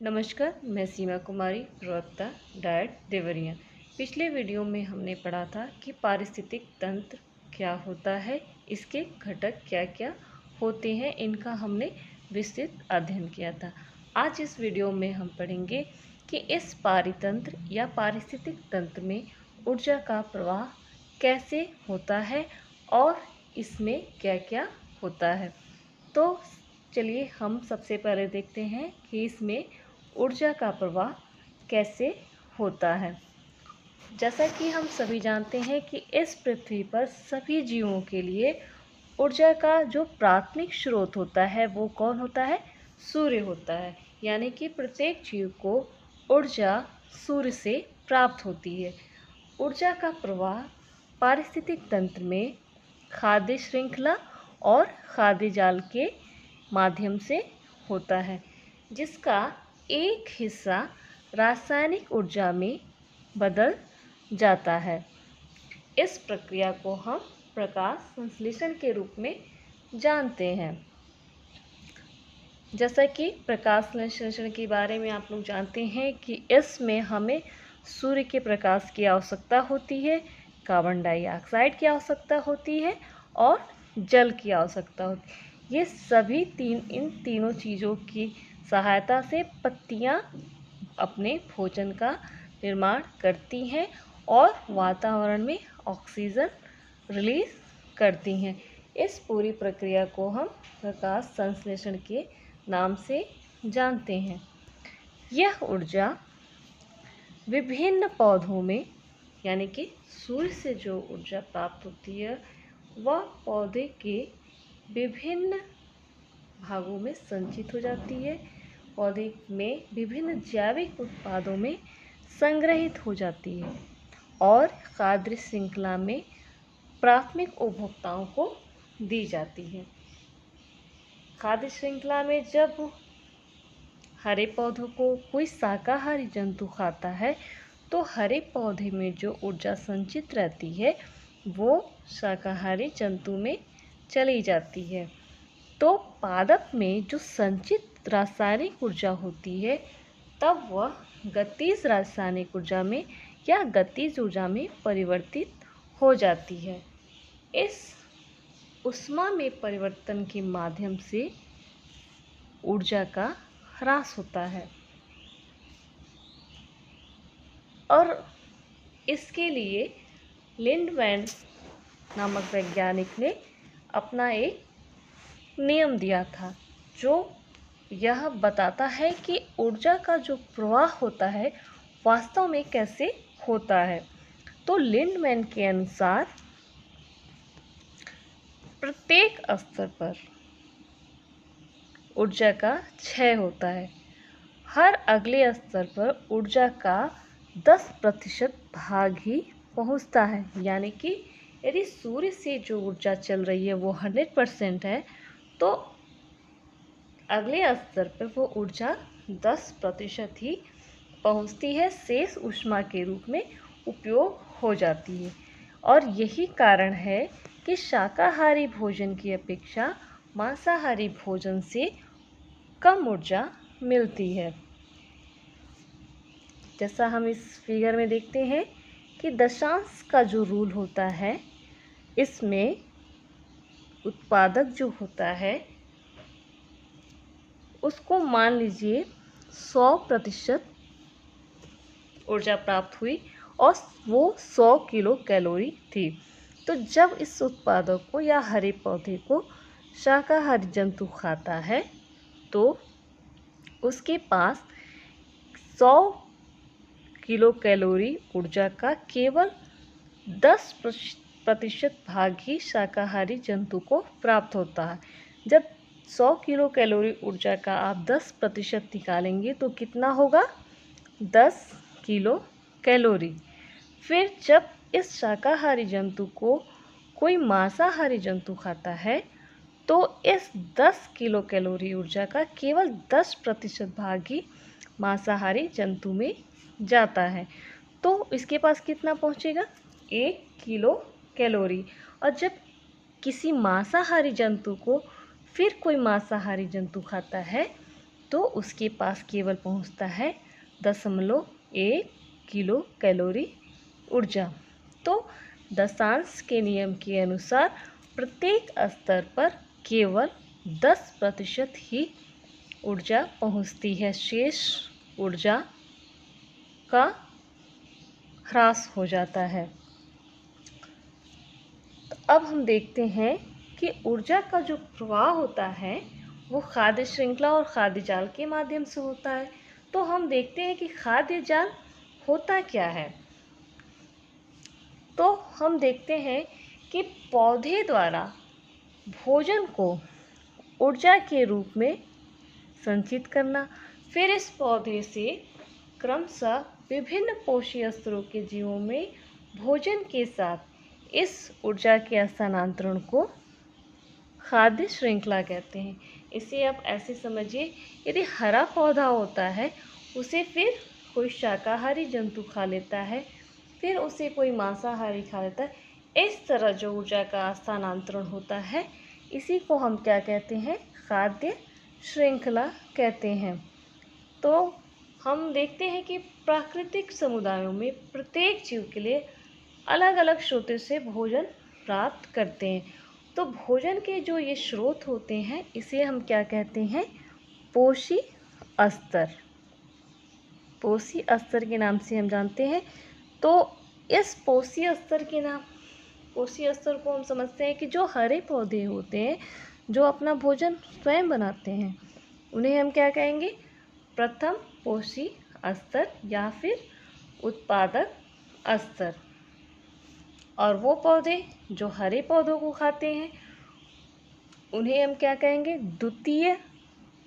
नमस्कार, मैं सीमा कुमारी, प्रवक्ता डाइट देवरिया। पिछले वीडियो में हमने पढ़ा था कि पारिस्थितिक तंत्र क्या होता है, इसके घटक क्या क्या होते हैं, इनका हमने विस्तृत अध्ययन किया था। आज इस वीडियो में हम पढ़ेंगे कि इस पारितंत्र या पारिस्थितिक तंत्र में ऊर्जा का प्रवाह कैसे होता है और इसमें क्या क्या होता है। तो चलिए हम सबसे पहले देखते हैं कि इसमें ऊर्जा का प्रवाह कैसे होता है। जैसा कि हम सभी जानते हैं कि इस पृथ्वी पर सभी जीवों के लिए ऊर्जा का जो प्राथमिक स्रोत होता है वो कौन होता है? सूर्य होता है। यानी कि प्रत्येक जीव को ऊर्जा सूर्य से प्राप्त होती है। ऊर्जा का प्रवाह पारिस्थितिक तंत्र में खाद्य श्रृंखला और खाद्य जाल के माध्यम से होता है, जिसका एक हिस्सा रासायनिक ऊर्जा में बदल जाता है। इस प्रक्रिया को हम प्रकाश संश्लेषण के रूप में जानते हैं। जैसा कि प्रकाश संश्लेषण के बारे में आप लोग जानते हैं कि इसमें हमें सूर्य के प्रकाश की आवश्यकता होती है, कार्बन डाइऑक्साइड की आवश्यकता होती है और जल की आवश्यकता होती है। ये सभी इन तीनों चीज़ों की सहायता से पत्तियाँ अपने भोजन का निर्माण करती हैं और वातावरण में ऑक्सीजन रिलीज करती हैं। इस पूरी प्रक्रिया को हम प्रकाश संश्लेषण के नाम से जानते हैं। यह ऊर्जा विभिन्न पौधों में, यानी कि सूर्य से जो ऊर्जा प्राप्त होती है वह पौधे के विभिन्न भागों में संचित हो जाती है, पौधे में विभिन्न जैविक उत्पादों में संग्रहित हो जाती है और खाद्य श्रृंखला में प्राथमिक उपभोक्ताओं को दी जाती है। खाद्य श्रृंखला में जब हरे पौधों को कोई शाकाहारी जंतु खाता है तो हरे पौधे में जो ऊर्जा संचित रहती है वो शाकाहारी जंतु में चली जाती है। तो पादप में जो संचित रासायनिक ऊर्जा होती है तब वह गतिज रासायनिक ऊर्जा में या गतिज ऊर्जा में परिवर्तित हो जाती है। इस ऊष्मा में परिवर्तन के माध्यम से ऊर्जा का ह्रास होता है और इसके लिए लिंडमैन नामक वैज्ञानिक ने अपना एक नियम दिया था जो यह बताता है कि ऊर्जा का जो प्रवाह होता है वास्तव में कैसे होता है। तो लिंडमैन के अनुसार प्रत्येक स्तर पर ऊर्जा का क्षय होता है। हर अगले स्तर पर ऊर्जा का 10% भाग ही पहुंचता है। यानी कि यदि सूर्य से जो ऊर्जा चल रही है वो 100% है तो अगले स्तर पर वो ऊर्जा 10% ही पहुंचती है, शेष ऊष्मा के रूप में उपयोग हो जाती है। और यही कारण है कि शाकाहारी भोजन की अपेक्षा मांसाहारी भोजन से कम ऊर्जा मिलती है। जैसा हम इस फिगर में देखते हैं कि दशांश का जो रूल होता है इसमें उत्पादक जो होता है उसको मान लीजिए 100% ऊर्जा प्राप्त हुई और वो 100 किलो कैलोरी थी। तो जब इस उत्पादक को या हरे पौधे को शाकाहारी जंतु खाता है तो उसके पास 100 किलो कैलोरी ऊर्जा का केवल 10% भाग ही शाकाहारी जंतु को प्राप्त होता है। जब 100 किलो कैलोरी ऊर्जा का आप 10% निकालेंगे तो कितना होगा? 10 किलो कैलोरी। फिर जब इस शाकाहारी जंतु को कोई मांसाहारी जंतु खाता है तो इस 10 किलो कैलोरी ऊर्जा का केवल 10% भाग ही मांसाहारी जंतु में जाता है। तो इसके पास कितना पहुंचेगा? 1 किलो कैलोरी। और जब किसी मांसाहारी जंतु को फिर कोई मांसाहारी जंतु खाता है तो उसके पास केवल पहुंचता है 0.1 किलो कैलोरी ऊर्जा। तो दशांश के नियम के अनुसार प्रत्येक स्तर पर केवल 10% ही ऊर्जा पहुंचती है, शेष ऊर्जा का ह्रास हो जाता है। तो अब हम देखते हैं कि ऊर्जा का जो प्रवाह होता है वो खाद्य श्रृंखला और खाद्य जाल के माध्यम से होता है। तो हम देखते हैं कि खाद्य जाल होता क्या है। तो हम देखते हैं कि पौधे द्वारा भोजन को ऊर्जा के रूप में संचित करना, फिर इस पौधे से क्रमशः विभिन्न पोषी स्तरों के जीवों में भोजन के साथ इस ऊर्जा के स्थानांतरण को खाद्य श्रृंखला कहते हैं। इसे आप ऐसे समझिए, यदि हरा पौधा होता है उसे फिर कोई शाकाहारी जंतु खा लेता है, फिर उसे कोई मांसाहारी खा लेता है। इस तरह जो ऊर्जा का स्थानांतरण होता है इसी को हम क्या कहते हैं, खाद्य श्रृंखला कहते हैं। तो हम देखते हैं कि प्राकृतिक समुदायों में प्रत्येक जीव के लिए अलग अलग स्रोतों से भोजन प्राप्त करते हैं। तो भोजन के जो ये स्रोत होते हैं इसे हम क्या कहते हैं, पोषी स्तर। पोषी स्तर के नाम से हम जानते हैं। तो इस पोषी स्तर के नाम, पोषी स्तर को हम समझते हैं कि जो हरे पौधे होते हैं जो अपना भोजन स्वयं बनाते हैं उन्हें हम क्या कहेंगे, प्रथम पोषी स्तर या फिर उत्पादक स्तर। और वो पौधे जो हरे पौधों को खाते हैं उन्हें हम क्या कहेंगे, द्वितीय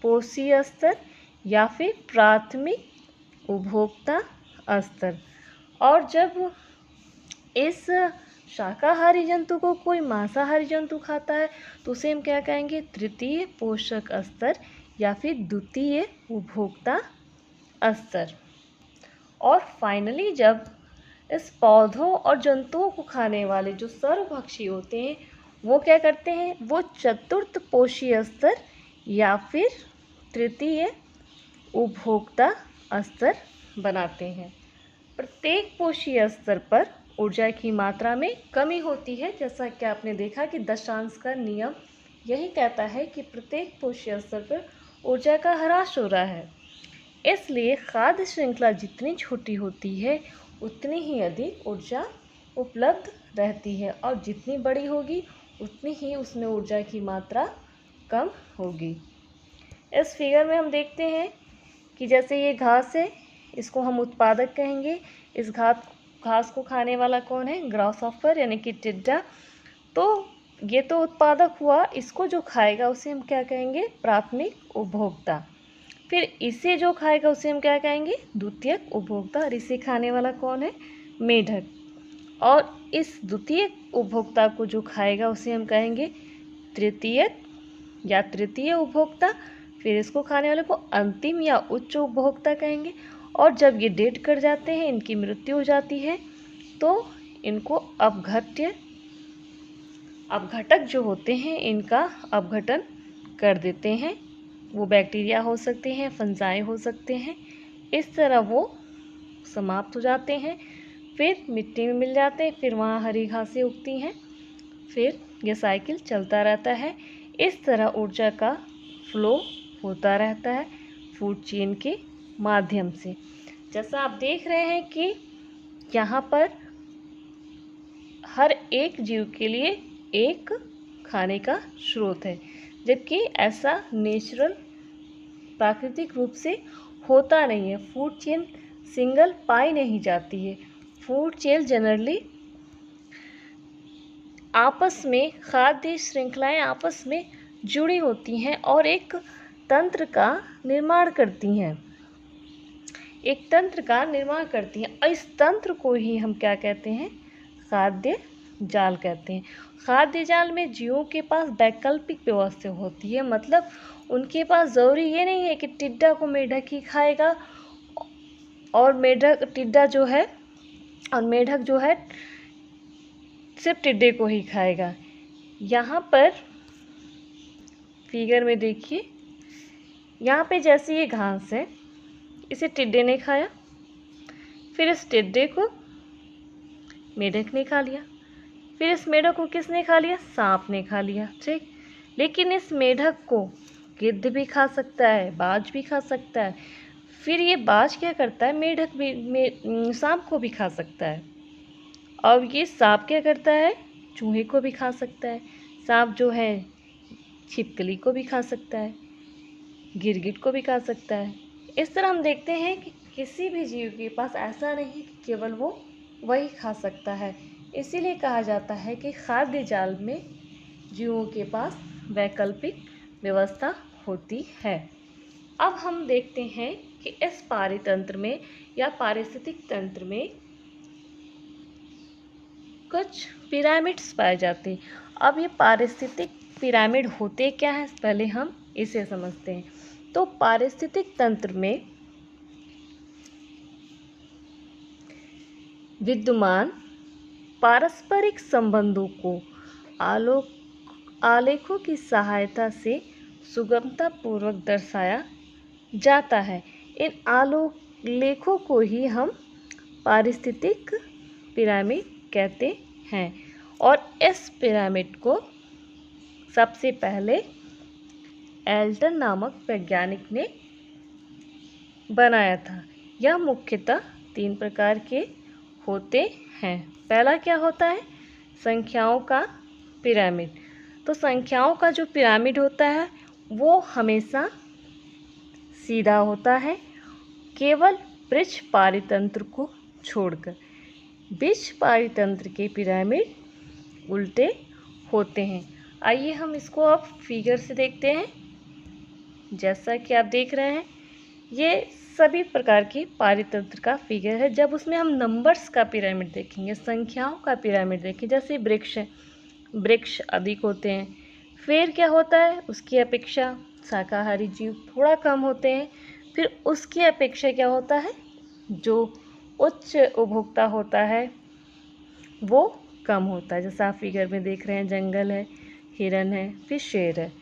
पोषी स्तर या फिर प्राथमिक उपभोक्ता स्तर। और जब इस शाकाहारी जंतु को कोई मांसाहारी जंतु खाता है तो उसे हम क्या कहेंगे, तृतीय पोषक स्तर या फिर द्वितीय उपभोक्ता स्तर। और फाइनली जब इस पौधों और जंतुओं को खाने वाले जो सर्वभक्षी होते हैं वो क्या करते हैं, वो चतुर्थ पोषी स्तर या फिर तृतीय उपभोक्ता स्तर बनाते हैं। प्रत्येक पोषी स्तर पर ऊर्जा की मात्रा में कमी होती है। जैसा कि आपने देखा कि दशांश का नियम यही कहता है कि प्रत्येक पोषी स्तर पर ऊर्जा का ह्रास हो रहा है। इसलिए खाद्य श्रृंखला जितनी छोटी होती है उतनी ही अधिक ऊर्जा उपलब्ध रहती है, और जितनी बड़ी होगी उतनी ही उसमें ऊर्जा की मात्रा कम होगी। इस फिगर में हम देखते हैं कि जैसे ये घास है, इसको हम उत्पादक कहेंगे। इस घास को खाने वाला कौन है, ग्रासहॉपर यानी कि टिड्डा। तो ये तो उत्पादक हुआ, इसको जो खाएगा उसे हम क्या कहेंगे, प्राथमिक उपभोक्ता। फिर इसे जो खाएगा उसे हम क्या कहेंगे, द्वितीयक उपभोक्ता। और इसे खाने वाला कौन है, मेढक। और इस द्वितीयक उपभोक्ता को जो खाएगा उसे हम कहेंगे तृतीयक या तृतीय उपभोक्ता। फिर इसको खाने वाले को अंतिम या उच्च उपभोक्ता कहेंगे। और जब ये डेड कर जाते हैं, इनकी मृत्यु हो जाती है, तो इनको अपघटक जो होते हैं इनका अपघटन कर देते हैं। वो बैक्टीरिया हो सकते हैं, फंजाई हो सकते हैं। इस तरह वो समाप्त हो जाते हैं, फिर मिट्टी में मिल जाते हैं, फिर वहाँ हरी घासें उगती हैं, फिर ये साइकिल चलता रहता है। इस तरह ऊर्जा का फ्लो होता रहता है फूड चेन के माध्यम से। जैसा आप देख रहे हैं कि यहाँ पर हर एक जीव के लिए एक खाने का स्रोत है, जबकि ऐसा नेचुरल प्राकृतिक रूप से होता नहीं है। फूड चेन सिंगल पाई नहीं जाती है। फूड चेन जनरली आपस में, खाद्य श्रृंखलाएं आपस में जुड़ी होती हैं और एक तंत्र का निर्माण करती हैं, और इस तंत्र को ही हम क्या कहते हैं, खाद्य जाल कहते हैं। खाद्य जाल में जीवों के पास वैकल्पिक व्यवस्था होती है। मतलब उनके पास ज़रूरी ये नहीं है कि टिड्डा को मेढक ही खाएगा और मेढक जो है सिर्फ टिड्डे को ही खाएगा। यहाँ पर फिगर में देखिए यहाँ पे जैसे ये घास है, इसे टिड्डे ने खाया, फिर इस टिड्डे को मेढक ने खा लिया, फिर इस मेढक को किसने खा लिया? सांप ने खा लिया, ठीक। लेकिन इस मेढक को गिद्ध भी खा सकता है, बाज भी खा सकता है। फिर ये बाज क्या करता है? मेढक भी सांप को भी खा सकता है। और ये सांप क्या करता है? चूहे को भी खा सकता है। सांप जो है छिपकली को भी खा सकता है, गिरगिट को भी खा सकता है। इस तरह हम देखते हैं कि किसी भी जीव के पास ऐसा नहीं कि केवल वो वही खा सकता है। इसीलिए कहा जाता है कि खाद्य जाल में जीवों के पास वैकल्पिक व्यवस्था होती है। अब हम देखते हैं कि इस पारितंत्र में या पारिस्थितिक तंत्र में कुछ पिरामिड्स पाए जाते हैं। अब ये पारिस्थितिक पिरामिड होते क्या हैं, पहले हम इसे समझते हैं। तो पारिस्थितिक तंत्र में विद्यमान पारस्परिक संबंधों को आलेखों की सहायता से सुगमतापूर्वक दर्शाया जाता है। इन आलेखों को ही हम पारिस्थितिक पिरामिड कहते हैं। और इस पिरामिड को सबसे पहले एल्टन नामक वैज्ञानिक ने बनाया था। यह मुख्यतः 3 प्रकार के होते हैं। पहला क्या होता है? संख्याओं का पिरामिड। तो संख्याओं का जो पिरामिड होता है वो हमेशा सीधा होता है, केवल वृक्ष पारितंत्र को छोड़कर। वृक्ष पारितंत्र के पिरामिड उल्टे होते हैं। आइए हम इसको अब फिगर से देखते हैं। जैसा कि आप देख रहे हैं, ये सभी प्रकार के पारितंत्र का फिगर है। जब उसमें हम नंबर्स का पिरामिड देखेंगे, संख्याओं का पिरामिड देखें, जैसे वृक्ष है, वृक्ष अधिक होते हैं। फिर क्या होता है? उसकी अपेक्षा शाकाहारी जीव थोड़ा कम होते हैं। फिर उसकी अपेक्षा क्या होता है? जो उच्च उपभोक्ता होता है वो कम होता है। जैसा आप फिगर में देख रहे हैं, जंगल है, हिरन है, फिर शेर है।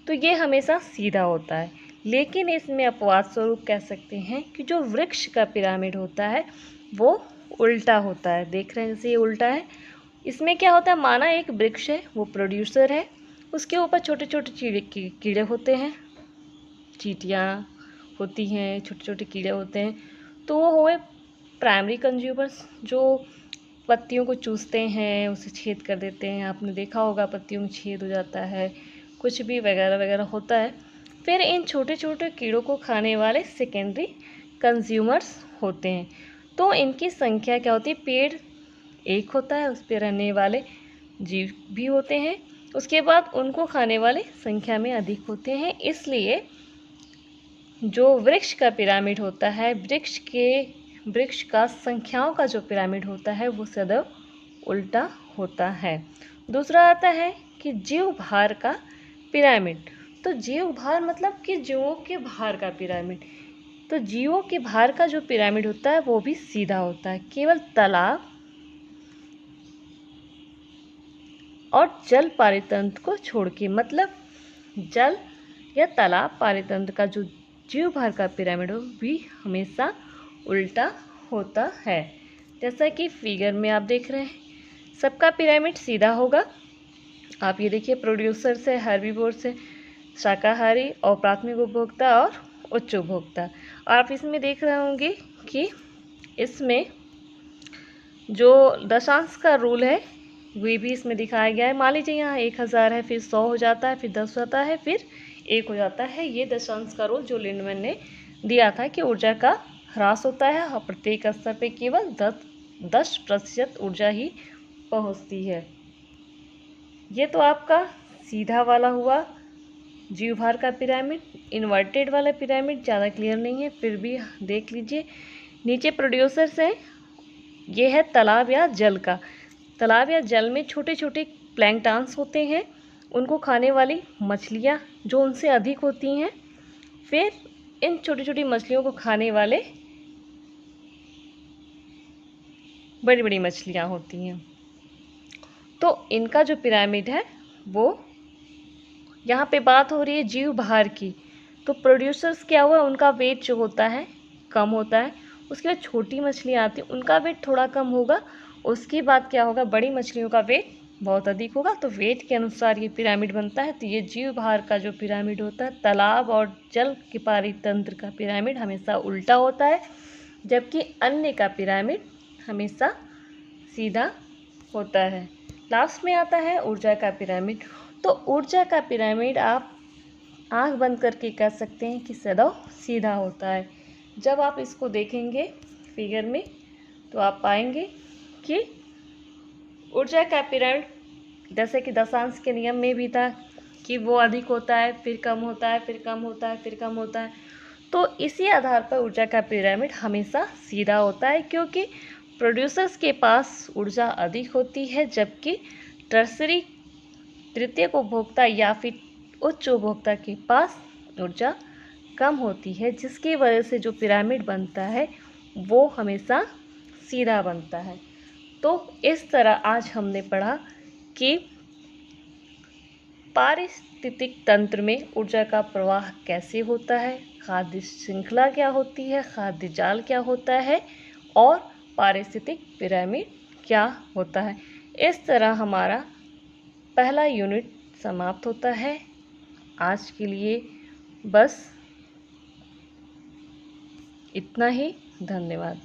तो ये हमेशा सीधा होता है। लेकिन इसमें अपवाद स्वरूप कह सकते हैं कि जो वृक्ष का पिरामिड होता है वो उल्टा होता है। देख रहे हैं जैसे ये उल्टा है। इसमें क्या होता है? माना एक वृक्ष है, वो प्रोड्यूसर है, उसके ऊपर छोटे छोटे कीड़े होते हैं, चींटियाँ होती हैं, छोटे छोटे कीड़े होते हैं। तो वो हुए प्राइमरी कंज्यूमर्स, जो पत्तियों को चूसते हैं, उसे छेद कर देते हैं। आपने देखा होगा पत्तियों में छेद हो जाता है, कुछ भी वगैरह वगैरह होता है। फिर इन छोटे छोटे कीड़ों को खाने वाले सेकेंडरी कंज्यूमर्स होते हैं। तो इनकी संख्या क्या होती है? पेड़ एक होता है, उस पर रहने वाले जीव भी होते हैं, उसके बाद उनको खाने वाले संख्या में अधिक होते हैं। इसलिए जो वृक्ष का पिरामिड होता है, वृक्ष का संख्याओं का जो पिरामिड होता है वो सदैव उल्टा होता है। दूसरा आता है कि जीव भार का पिरामिड। तो जीव भार मतलब कि जीवों के भार का पिरामिड। तो जीवों के भार का जो पिरामिड होता है वो भी सीधा होता है, केवल तालाब और जल पारितंत्र को छोड़ के। मतलब जल या तालाब पारितंत्र का जो जीव भार का पिरामिड हो भी हमेशा उल्टा होता है। जैसा कि फिगर में आप देख रहे हैं, सबका पिरामिड सीधा होगा। आप ये देखिए, प्रोड्यूसर से, हर्बीवोर से, शाकाहारी और प्राथमिक उपभोक्ता और उच्च उपभोक्ता। आप इसमें देख रहे होंगे कि इसमें जो दशांश का रूल है वो भी इसमें दिखाया गया है। मान लीजिए यहाँ 1000 है, फिर 100 हो जाता है, फिर 10 होता है, फिर 1 हो जाता है। ये दशांश का रूल जो लिंडमैन ने दिया था कि ऊर्जा का ह्रास होता है और प्रत्येक स्तर पे केवल 10% ऊर्जा ही पहुंचती है। ये तो आपका सीधा वाला हुआ जीव भार का पिरामिड। इन्वर्टेड वाला पिरामिड ज़्यादा क्लियर नहीं है, फिर भी देख लीजिए। नीचे प्रोड्यूसर्स हैं, ये है तालाब या जल का। तालाब या जल में छोटे छोटे प्लैंकटन्स होते हैं, उनको खाने वाली मछलियाँ जो उनसे अधिक होती हैं। फिर इन छोटी छोटी मछलियों को खाने वाले बड़ी बड़ी मछलियाँ होती हैं। तो इनका जो पिरामिड है वो, यहाँ पे बात हो रही है जीव भार की, तो प्रोड्यूसर्स क्या हुआ, उनका वेट जो होता है कम होता है। उसके बाद छोटी मछलियाँ आती हैं, उनका वेट थोड़ा कम होगा। उसके बाद क्या होगा, बड़ी मछलियों का वेट बहुत अधिक होगा। तो वेट के अनुसार ये पिरामिड बनता है। तो ये जीव भार का जो पिरामिड होता है, तालाब और जल के पारी तंत्र का पिरामिड हमेशा उल्टा होता है, जबकि अन्य का पिरामिड हमेशा सीधा होता है। लास्ट में आता है ऊर्जा का पिरामिड। तो ऊर्जा का पिरामिड आप आंख बंद करके कह सकते हैं कि सदैव सीधा होता है। जब आप इसको देखेंगे फिगर में तो आप पाएंगे कि ऊर्जा का पिरामिड जैसे कि दशांश के नियम में भी था कि वो अधिक होता है, फिर कम होता है, फिर कम होता है, फिर कम होता है। तो इसी आधार पर ऊर्जा का पिरामिड हमेशा सीधा होता है, क्योंकि प्रोड्यूसर्स के पास ऊर्जा अधिक होती है, जबकि टर्सरी तृतीयक उपभोक्ता या फिर उच्च उपभोक्ता के पास ऊर्जा कम होती है, जिसकी वजह से जो पिरामिड बनता है वो हमेशा सीधा बनता है। तो इस तरह आज हमने पढ़ा कि पारिस्थितिक तंत्र में ऊर्जा का प्रवाह कैसे होता है, खाद्य श्रृंखला क्या होती है, खाद्य जाल क्या होता है और पारिस्थितिक पिरामिड क्या होता है। इस तरह हमारा पहला यूनिट समाप्त होता है। आज के लिए बस इतना ही। धन्यवाद।